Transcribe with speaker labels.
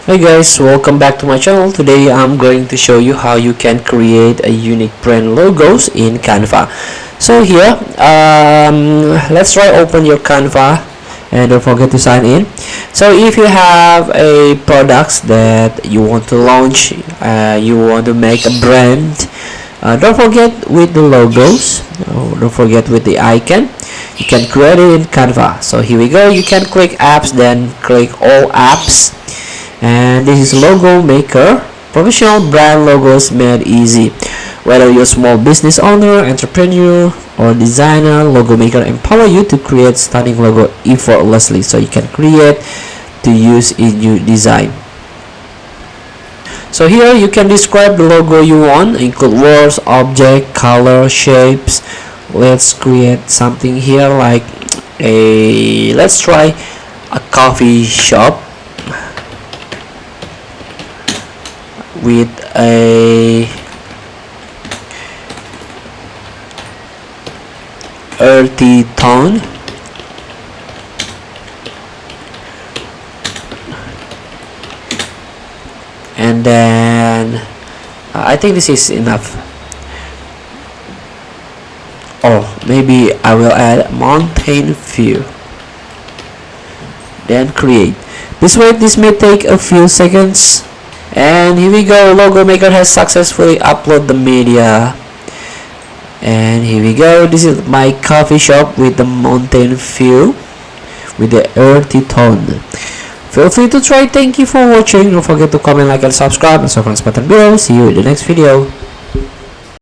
Speaker 1: Hey guys, welcome back to my channel. Today I'm going to show you how you can create a unique brand logos in Canva. So here, let's try open your Canva and don't forget to sign in. So if you have a products that you want to launch, you want to make a brand, don't forget with the logos, don't forget with the icon. You can create it in Canva. So here we go. You can click apps, then click all apps, and this is logo maker, professional brand logos made easy. Whether you're a small business owner, entrepreneur, or designer, logo maker empower you to create stunning logo effortlessly, so you can create to use in your design. So here you can describe the logo you want, include words, object, color, shapes. Let's create something here like let's try a coffee shop with a earthy tone, and then I think this is enough. Or maybe I will add mountain view, then create. This may take a few seconds. And here we go, logo maker has successfully uploaded the media. And here we go, this is my coffee shop with the mountain view with the earthy tone. Feel free to try. Thank you for watching. Don't forget to comment, like, and subscribe, and so friends button below. See you in the next video.